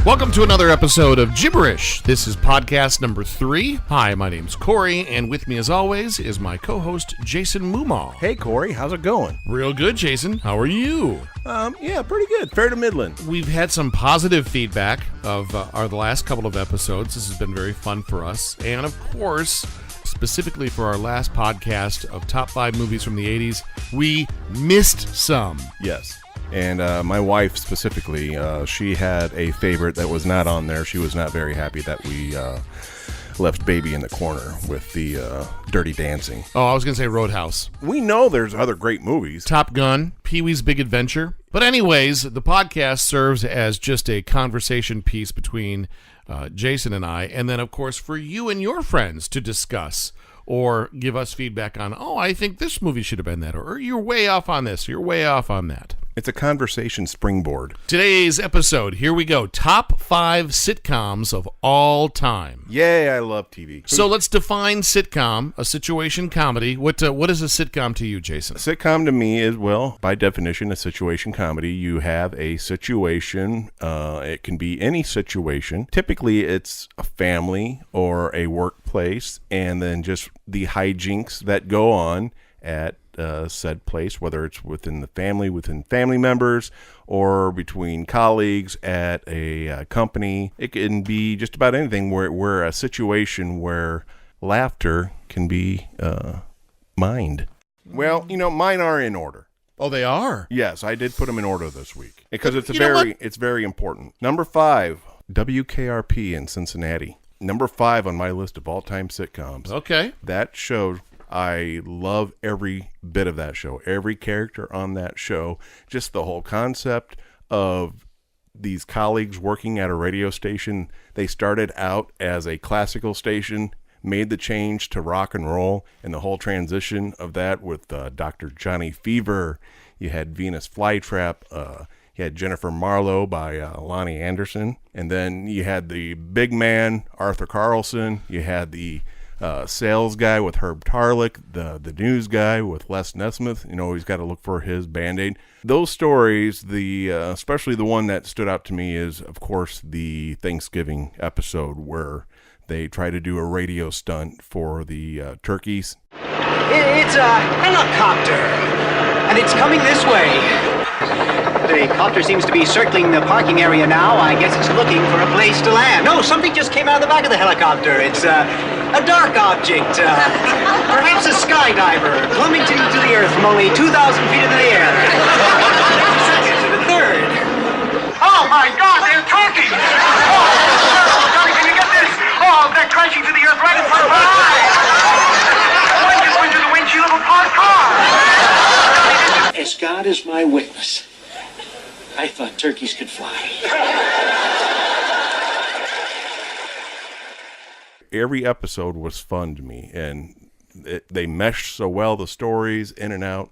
Welcome to another episode of Gibberish. This is podcast number 3. Hi, my name's Corey, and with me as always is my co-host Jason Moomaw. Hey Corey, how's it going? Real good, Jason. How are you? Yeah, pretty good. Fair to Midland. We've had some positive feedback of the last couple of episodes. This has been very fun for us. And of course, specifically for our last podcast of top 5 movies from the 80s, we missed some. Yes. And my wife specifically, she had a favorite that was not on there. She was not very happy that we left Baby in the Corner with the Dirty Dancing. Oh, I was going to say Roadhouse. We know there's other great movies. Top Gun, Pee-wee's Big Adventure. But anyways, the podcast serves as just a conversation piece between Jason and I. And then, of course, for you and your friends to discuss or give us feedback on, oh, I think this movie should have been that. Or you're way off on this. You're way off on that. It's a conversation springboard. Today's episode, here we go. Top 5 sitcoms of all time. Yay, I love TV. So let's define sitcom, a situation comedy. What is a sitcom to you, Jason? A sitcom to me is, well, by definition, a situation comedy. You have a situation. It can be any situation. Typically, it's a family or a workplace, and then just the hijinks that go on at said place, whether it's within family members, or between colleagues at a company. It can be just about anything where a situation where laughter can be mined. Well, mine are in order. Oh, they are? Yes, I did put them in order this week because it's very important. Number 5, WKRP in Cincinnati. Number 5 on my list of all-time sitcoms. Okay. That show, I love every bit of that show, every character on that show, just the whole concept of these colleagues working at a radio station. They started out as a classical station, made the change to rock and roll, and the whole transition of that with Dr. Johnny Fever. You had Venus Flytrap. You had Jennifer Marlowe by Lonnie Anderson. And then you had the big man, Arthur Carlson. You had the sales guy with Herb Tarlick, the news guy with Les Nesmith. He's got to look for his Band-Aid. Those stories, especially the one that stood out to me is, of course, the Thanksgiving episode where they try to do a radio stunt for the turkeys. It's a helicopter, and it's coming this way. The copter seems to be circling the parking area now. I guess it's looking for a place to land. No, something just came out of the back of the helicopter. It's a dark object, perhaps a skydiver, plummeting to the earth from only 2,000 feet into the air. Second to the third. Oh my God, they're talking! Oh, Johnny, can you get this? Oh, they're crashing to the earth right in front of our eyes. One just went through the windshield of a parked car. As God is my witness, I thought turkeys could fly. Every episode was fun to me, and they meshed so well, the stories in and out.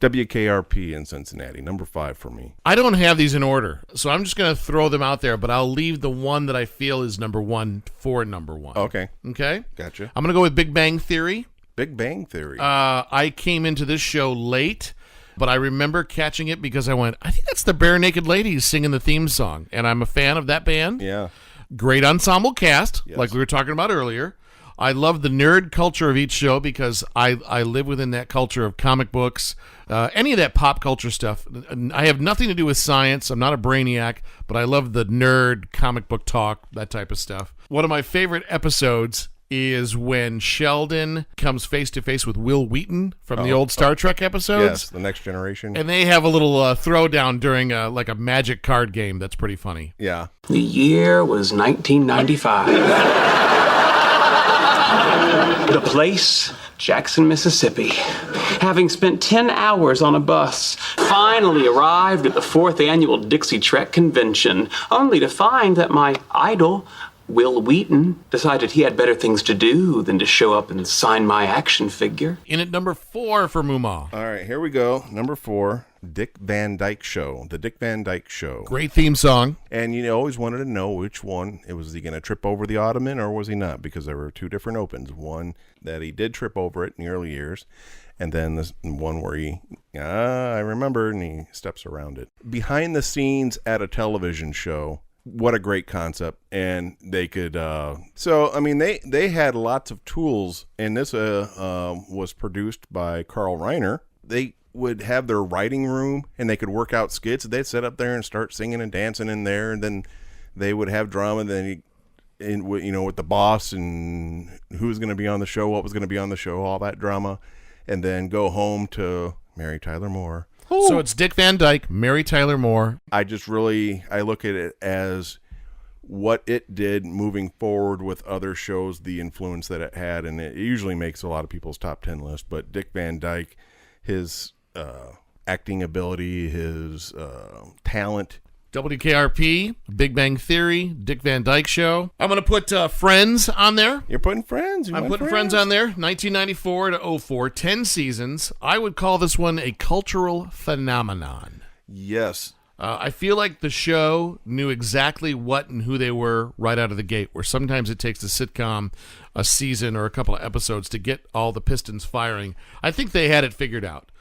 WKRP in Cincinnati, number 5 for me. I don't have these in order, so I'm just going to throw them out there, but I'll leave the one that I feel is number 1 for number 1. Okay. I'm Gotcha. going to go with Big Bang Theory. Big Bang Theory. I came into this show late, but I remember catching it because I went, I think that's the Bare Naked Ladies singing the theme song, and I'm a fan of that band. Yeah. Great ensemble cast, yes, like we were talking about earlier. I love the nerd culture of each show because I live within that culture of comic books, any of that pop culture stuff. I have nothing to do with science. I'm not a brainiac, but I love the nerd comic book talk, that type of stuff. One of my favorite episodes is when Sheldon comes face to face with Will Wheaton from the old Star Trek episodes. Yes, The Next Generation. And they have a little throwdown during like a magic card game. That's pretty funny. Yeah. The year was 1995. The place, Jackson, Mississippi. Having spent 10 hours on a bus, finally arrived at the 4th annual Dixie Trek convention, only to find that my idol, Will Wheaton, decided he had better things to do than to show up and sign my action figure. In at number 4 for Moomaw. All right, here we go. Number 4, Dick Van Dyke Show. The Dick Van Dyke Show. Great theme song. And you always wanted to know which one. Was he going to trip over the ottoman or was he not? Because there were 2 different opens. One that he did trip over it in the early years. And then this one where I remember, and he steps around it. Behind the scenes at a television show what a great concept. And they could, so, I mean, they had lots of tools, and this was produced by Carl Reiner. They would have their writing room, and they could work out skits. They'd sit up there and start singing and dancing in there, and then they would have drama, then with the boss and who was going to be on the show, what was going to be on the show, all that drama, and then go home to Mary Tyler Moore. Ooh. So it's Dick Van Dyke, Mary Tyler Moore. I look at it as what it did moving forward with other shows, the influence that it had, and it usually makes a lot of people's top 10 list. But Dick Van Dyke, his acting ability, his talent. WKRP, Big Bang Theory, Dick Van Dyke Show. I'm going to put Friends on there. You're putting Friends? I'm putting Friends on there. 1994 to 04, 10 seasons. I would call this one a cultural phenomenon. Yes. I feel like the show knew exactly what and who they were right out of the gate, where sometimes it takes a sitcom a season or a couple of episodes to get all the pistons firing. I think they had it figured out.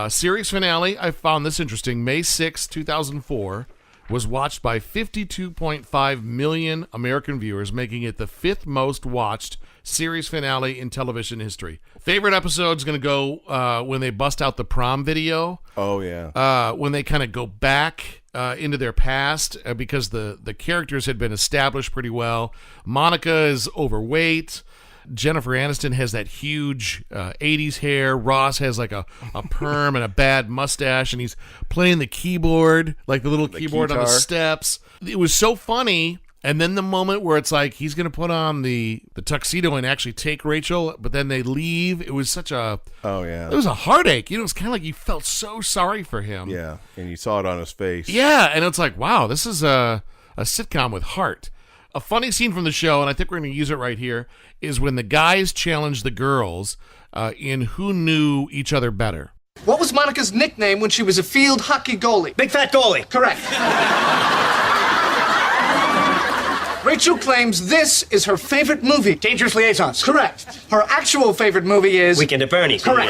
Series finale, I found this interesting. May 6, 2004. Was watched by 52.5 million American viewers, making it the 5th most watched series finale in television history. Favorite episode's going to go when they bust out the prom video. Oh, yeah. When they kind of go back into their past because the characters had been established pretty well. Monica is overweight. Jennifer Aniston has that huge 80s hair. Ross has like a perm and a bad mustache, and he's playing the keyboard, like the little keyboard on the steps. It was so funny. And then the moment where it's like he's going to put on the tuxedo and actually take Rachel, but then they leave. It was such a... Oh, yeah. It was a heartache. It was kind of like you felt so sorry for him. Yeah, and you saw it on his face. Yeah, and it's like, wow, this is a sitcom with heart. A funny scene from the show, and I think we're going to use it right here, is when the guys challenge the girls in who knew each other better. What was Monica's nickname when she was a field hockey goalie? Big fat goalie. Correct. Rachel claims this is her favorite movie. Dangerous Liaisons. Correct. Her actual favorite movie is... Weekend at Bernie's. Correct.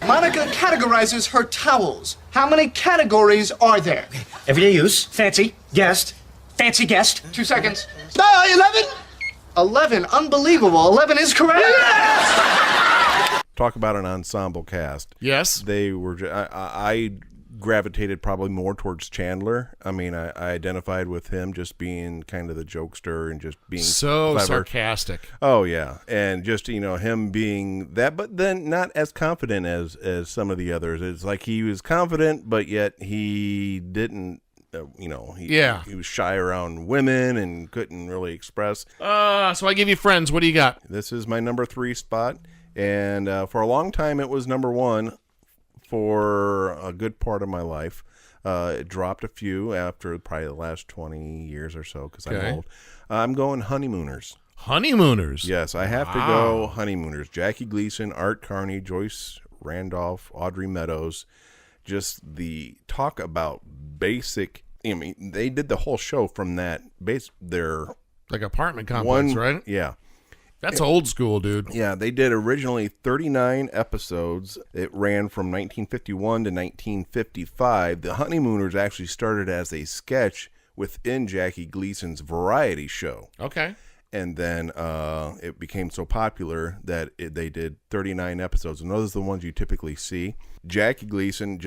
Monica categorizes her towels. How many categories are there? Everyday use. Fancy. Guest. Fancy guest. 2 seconds. 11? 11. Unbelievable. 11 is correct. Yes! Talk about an ensemble cast. Yes. They were... I gravitated probably more towards Chandler. I mean, I identified with him just being kind of the jokester and just being so clever. Sarcastic. Oh, yeah. And just, him being that, but then not as confident as some of the others. It's like he was confident, but yet he didn't, he was shy around women and couldn't really express. So I give you Friends. What do you got? This is my number 3 spot. And for a long time, it was number 1. For a good part of my life. It dropped a few after probably the last 20 years or so because I'm old. I'm going Honeymooners. Honeymooners? Yes, I have to go Honeymooners. Jackie Gleason, Art Carney, Joyce Randolph, Audrey Meadows. Just the talk about basic... I mean, they did the whole show from that their... Like apartment complex, right? Yeah. That's old school, dude. Yeah, they did originally 39 episodes. It ran from 1951 to 1955. The Honeymooners actually started as a sketch within Jackie Gleason's variety show. Okay. And then it became so popular that they did 39 episodes. And those are the ones you typically see. Jackie Gleason,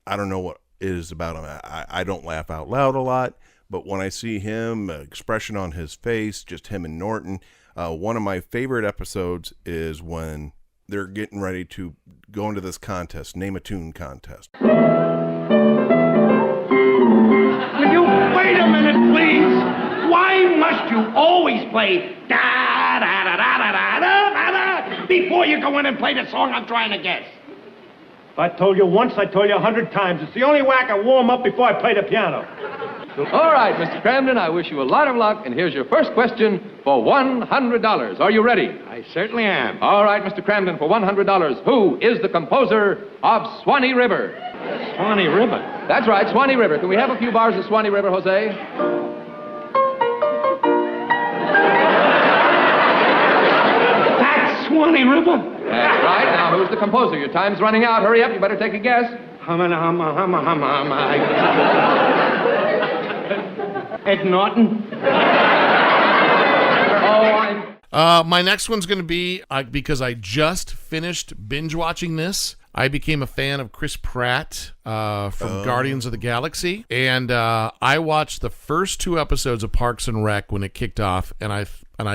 I don't know what it is about him. I don't laugh out loud a lot. But when I see him, expression on his face, just him and Norton... one of my favorite episodes is when they're getting ready to go into this contest, Name a Tune contest. Will you wait a minute, please? Why must you always play da da da da da da da da before you go in and play the song I'm trying to guess? If I told you once, I told you 100 times. It's the only way I can warm up before I play the piano. All right, Mr. Cramden, I wish you a lot of luck, and here's your first question for $100. Are you ready? I certainly am. All right, Mr. Cramden, for $100, who is the composer of Swanee River? Swanee River? That's right, Swanee River. Can we have a few bars of Swanee River, Jose? That's Swanee River? That's right. Now, who's the composer? Your time's running out. Hurry up, you better take a guess. Ed Norton. My next one's going to be, because I just finished binge watching this, I became a fan of Chris Pratt from Guardians of the Galaxy. And I watched the first 2 episodes of Parks and Rec when it kicked off, and I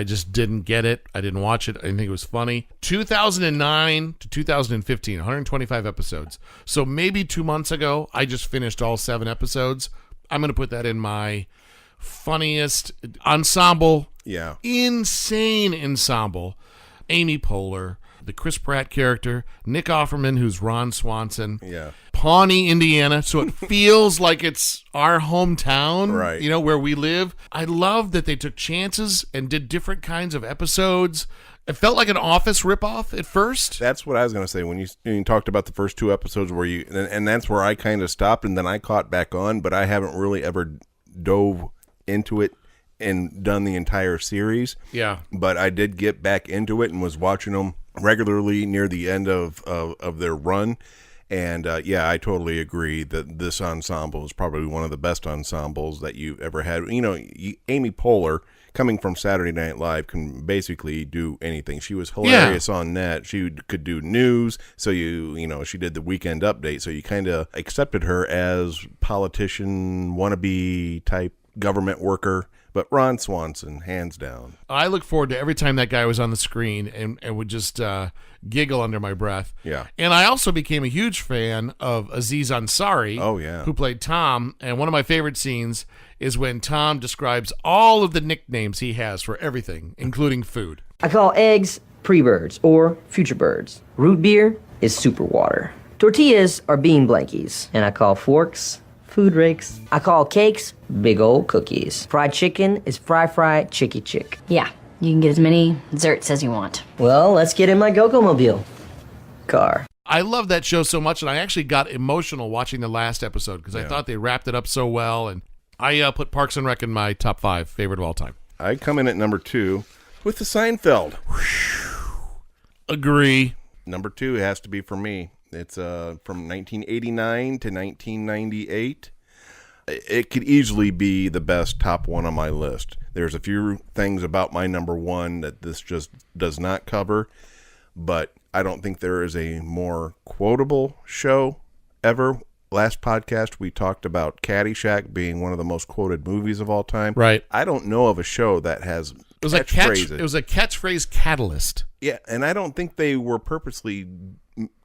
just didn't get it. I didn't watch it. I didn't think it was funny. 2009 to 2015, 125 episodes. So maybe 2 months ago, I just finished all 7 episodes. I'm going to put that in my funniest ensemble. Yeah. Insane ensemble. Amy Poehler, the Chris Pratt character, Nick Offerman, who's Ron Swanson. Yeah. Pawnee, Indiana, so it feels like it's our hometown, right? Where we live. I love that they took chances and did different kinds of episodes. It felt like an Office ripoff at first. That's what I was going to say when you talked about the first 2 episodes and that's where I kind of stopped, and then I caught back on, but I haven't really ever dove into it and done the entire series. Yeah. But I did get back into it and was watching them regularly near the end of their run. And I totally agree that this ensemble is probably one of the best ensembles that you've ever had. Amy Poehler, coming from Saturday Night Live, can basically do anything. She was hilarious on that. She could do news. So she did the Weekend Update. So you kind of accepted her as politician, wannabe type government worker. But Ron Swanson, hands down. I look forward to every time that guy was on the screen and would just giggle under my breath. Yeah. And I also became a huge fan of Aziz Ansari, who played Tom. And one of my favorite scenes is when Tom describes all of the nicknames he has for everything, including food. I call eggs pre-birds or future birds. Root beer is super water. Tortillas are bean blankies. And I call forks food rakes. I call cakes big old cookies. Fried chicken is fry chicky chick. Yeah, you can get as many desserts as you want. Well, let's get in my Go-Go-Mobile car. I love that show so much, and I actually got emotional watching the last episode because I thought they wrapped it up so well, and I put Parks and Rec in my top 5 favorite of all time. I come in at number 2 with the Seinfeld. Agree. Number 2 has to be for me. It's from 1989 to 1998. It could easily be the best top 1 on my list. There's a few things about my number 1 that this just does not cover, but I don't think there is a more quotable show ever. Last podcast, we talked about Caddyshack being one of the most quoted movies of all time. Right. I don't know of a show that has It was a catchphrase catalyst. Yeah, and I don't think they were purposely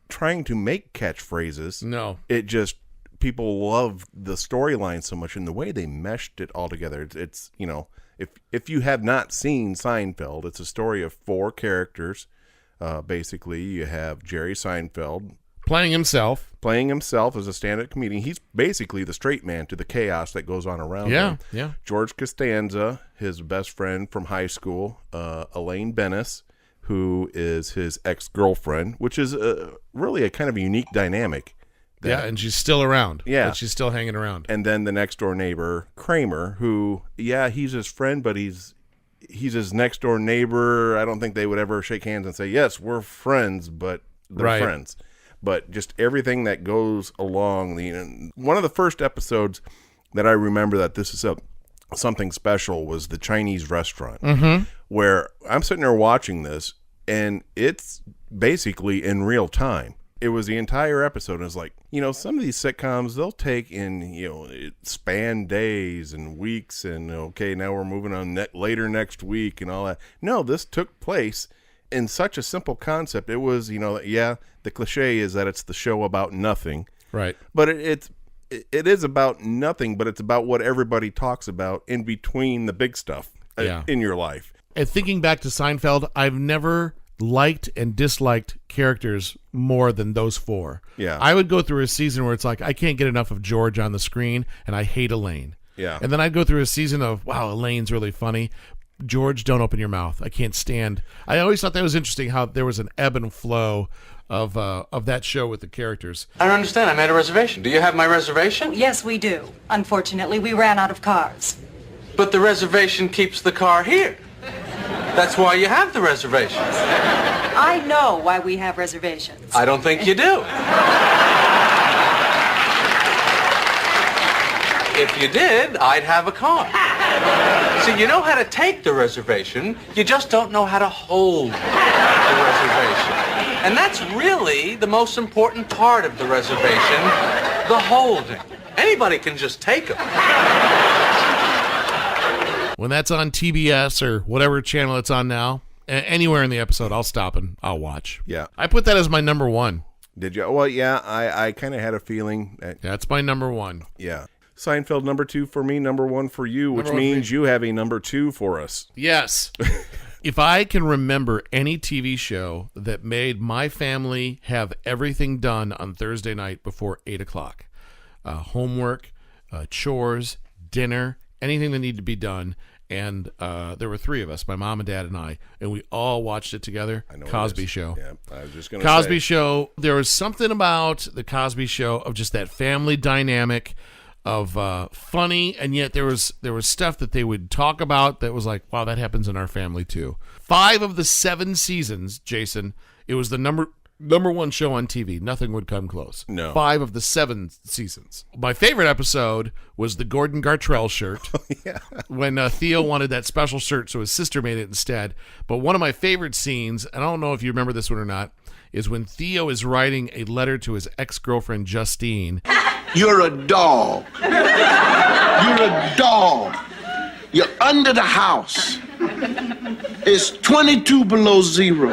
trying to make catchphrases. No. It just, people love the storyline so much and the way they meshed it all together. It's if you have not seen Seinfeld, it's a story of 4 characters. Basically, you have Jerry Seinfeld playing himself as a stand-up comedian. He's basically the straight man to the chaos that goes on around him. Yeah. George Costanza, his best friend from high school, Elaine Bennis, who is his ex-girlfriend, which is really a kind of unique dynamic. And she's still around. Yeah. But she's still hanging around. And then the next-door neighbor, Kramer, who, he's his friend, but he's his next-door neighbor. I don't think they would ever shake hands and say, yes, we're friends, but they're friends. But just everything that goes along. One of the first episodes that I remember that this is something special was the Chinese restaurant, where I'm sitting there watching this, and it's basically in real time. It was the entire episode. And it's like, some of these sitcoms, they'll take in, span days and weeks, and okay, now we're moving on later next week and all that. No, this took place in such a simple concept. It was, the cliche is that it's the show about nothing. Right. But it is about nothing, but it's about what everybody talks about in between the big stuff in your life. And thinking back to Seinfeld, I've never liked and disliked characters more than those 4. Yeah. I would go through a season where it's like, I can't get enough of George on the screen, and I hate Elaine. Yeah. And then I'd go through a season of, wow, Elaine's really funny. George, don't open your mouth. I can't stand. I always thought that was interesting how there was an ebb and flow of that show with the characters. I don't understand. I made a reservation. Do you have my reservation? Yes, we do. Unfortunately, we ran out of cars. But the reservation keeps the car here. That's why you have the reservations. I know why we have reservations. I don't think you do. If you did, I'd have a car. See, you know how to take the reservation, you just don't know how to hold the reservation. And that's really the most important part of the reservation, the holding. Anybody can just take them. When that's on TBS or whatever channel it's on now, anywhere in the episode, I'll stop and I'll watch. Yeah. I put that as my number one. Did you? Well, yeah, I kind of had a feeling. That's my number one. Yeah. Seinfeld number 2 for me, number 1 for you, which means you have a number 2 for us. Yes. If I can remember any TV show that made my family have everything done on Thursday night before 8 o'clock, homework, chores, dinner, anything that needed to be done, and there were 3 of us, my mom and dad and I, and we all watched it together. I know Cosby Show. Yeah, I was just going to Cosby Show. There was something about the Cosby Show of just that family dynamic of funny, and yet there was stuff that they would talk about that was like, wow, that happens in our family too. 5 of the 7 seasons, Jason, it was the number 1 show on TV. Nothing would come close. No. 5 of the 7 seasons. My favorite episode was the Gordon Gartrell shirt. Yeah. When Theo wanted that special shirt, so his sister made it instead. But one of my favorite scenes, and I don't know if you remember this one or not, is when Theo is writing a letter to his ex-girlfriend, Justine. You're a dog. You're a dog. You're under the house. It's 22 below zero.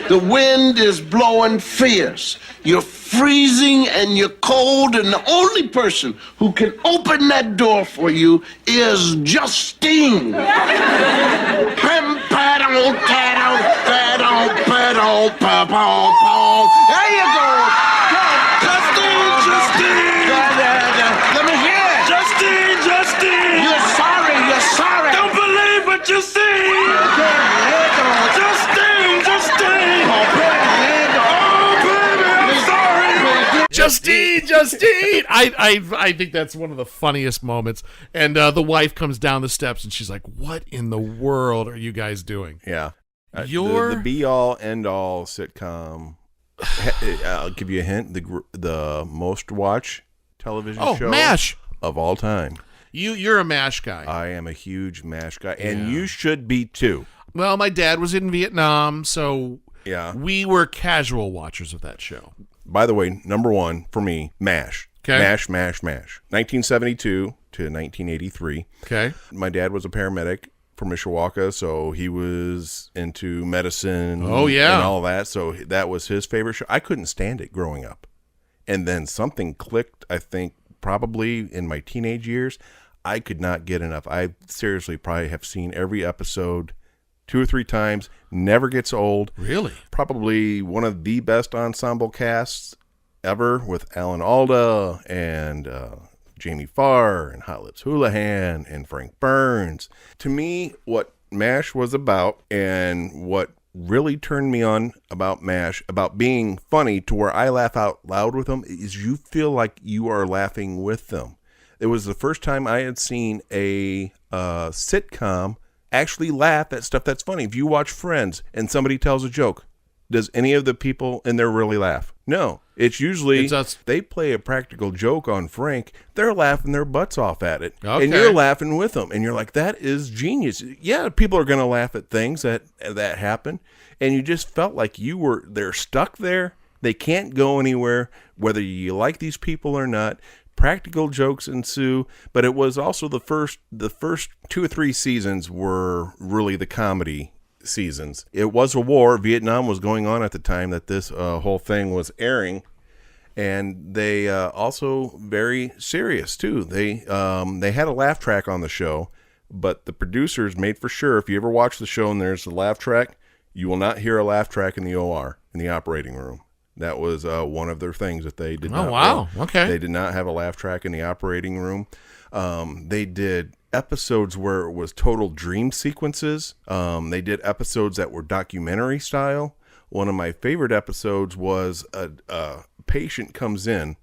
The wind is blowing fierce. You're freezing and you're cold, and the only person who can open that door for you is Justine. Pam, pa-dum, ta-dum, pa-dum, pa-dum, pa-pom-pom. There you go. Justine! Let me hear it. Justine! You're sorry. Don't believe what you see. Justine! Oh, baby, I'm sorry. Justine! I think that's one of the funniest moments. And the wife comes down the steps and she's like, what in the world are you guys doing? Yeah. The be-all, end-all sitcom. I'll give you a hint. The most watched television show MASH of all time. You're a MASH guy. I am a huge MASH guy, and you should be too. Well, my dad was in Vietnam, so yeah, we were casual watchers of that show. By the way, number 1 for me, MASH. Okay. MASH. 1972 to 1983. Okay. My dad was a paramedic from Mishawaka, so he was into medicine. Oh, yeah. And all that, so that was his favorite show. I couldn't stand it growing up. And then something clicked, I think, probably in my teenage years. I could not get enough. I seriously probably have seen every episode 2 or 3 times. Never gets old. Really? Probably one of the best ensemble casts ever, with Alan Alda and Jamie Farr and Hot Lips Houlihan and Frank Burns. To me, what MASH was about, and what really turned me on about MASH, about being funny to where I laugh out loud with them, is you feel like you are laughing with them. It was the first time I had seen a sitcom actually laugh at stuff that's funny. If you watch Friends and somebody tells a joke, does any of the people in there really laugh? No. It's usually they play a practical joke on Frank. They're laughing their butts off at it. Okay. And you're laughing with them. And you're like, that is genius. Yeah, people are going to laugh at things that happen. And you just felt like they're stuck there. They can't go anywhere, whether you like these people or not. Practical jokes ensue, but it was also the first 2 or 3 seasons were really the comedy seasons. It was a war. Vietnam was going on at the time that this whole thing was airing, and they also very serious too. They had a laugh track on the show, but the producers made for sure, if you ever watch the show and there's a laugh track, you will not hear a laugh track in the OR, in the operating room. That was one of their things that they did not. Oh, wow. Okay. They did not have a laugh track in the operating room. They did episodes where it was total dream sequences. They did episodes that were documentary style. One of my favorite episodes was a patient comes in.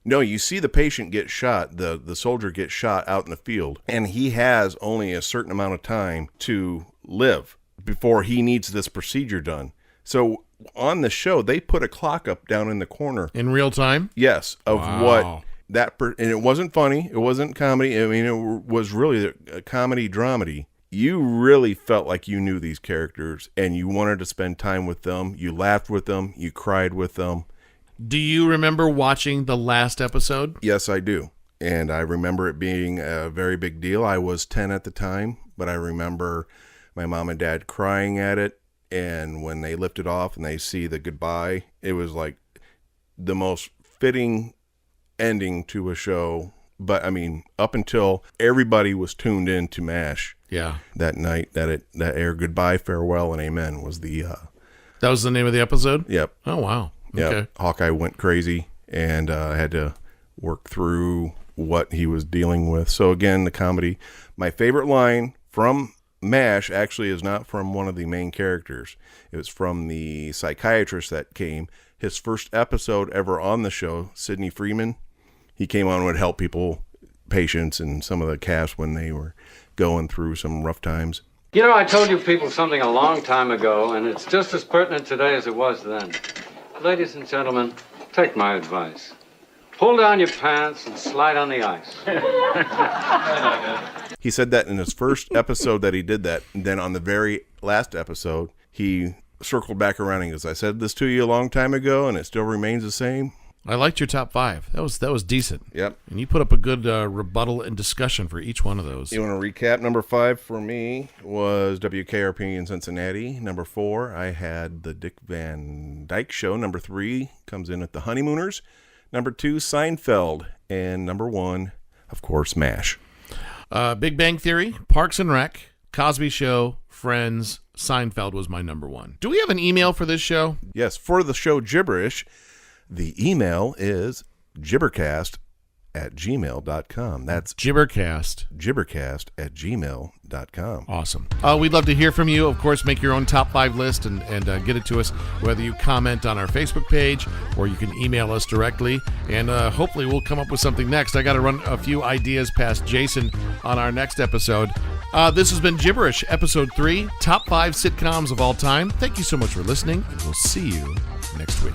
No, you see the patient get shot, the soldier gets shot out in the field, and he has only a certain amount of time to live before he needs this procedure done. So on the show, they put a clock up down in the corner. In real time? Yes, of Wow. what and it wasn't funny. It wasn't comedy. I mean, it was really a comedy dramedy. You really felt like you knew these characters and you wanted to spend time with them. You laughed with them. You cried with them. Do you remember watching the last episode? Yes, I do. And I remember it being a very big deal. I was 10 at the time, but I remember my mom and dad crying at it. And when they lift it off and they see the goodbye, it was like the most fitting ending to a show. But I mean, up until everybody was tuned in to MASH, that night that aired, Goodbye, Farewell, and Amen was the that was the name of the episode. Yep. Oh wow. Yeah. Okay. Hawkeye went crazy and had to work through what he was dealing with. So again, the comedy. My favorite line from MASH actually is not from one of the main characters. It was from the psychiatrist that came. His first episode ever on the show, Sidney Freeman. He came on and would help people, patients, and some of the cast when they were going through some rough times. You know, I told you people something a long time ago, and it's just as pertinent today as it was then. Ladies and gentlemen, take my advice. Pull down your pants and slide on the ice. He said that in his first episode that he did that. And then on the very last episode, he circled back around and goes, I said this to you a long time ago, and it still remains the same. I liked your top 5. That was decent. Yep. And you put up a good rebuttal and discussion for each one of those. You want to recap? Number 5 for me was WKRP in Cincinnati. Number 4, I had the Dick Van Dyke Show. Number 3 comes in at the Honeymooners. Number 2, Seinfeld. And number 1, of course, MASH. Big Bang Theory, Parks and Rec, Cosby Show, Friends, Seinfeld was my number 1. Do we have an email for this show? Yes, for the show Gibberish. The email is gibbercast@gmail.com. That's gibbercast@gmail.com. Awesome. We'd love to hear from you. Of course, make your own top 5 list and get it to us, whether you comment on our Facebook page or you can email us directly. And hopefully we'll come up with something next. I got to run a few ideas past Jason on our next episode. This has been Gibberish, Episode 3, Top 5 Sitcoms of All Time. Thank you so much for listening, and we'll see you next week.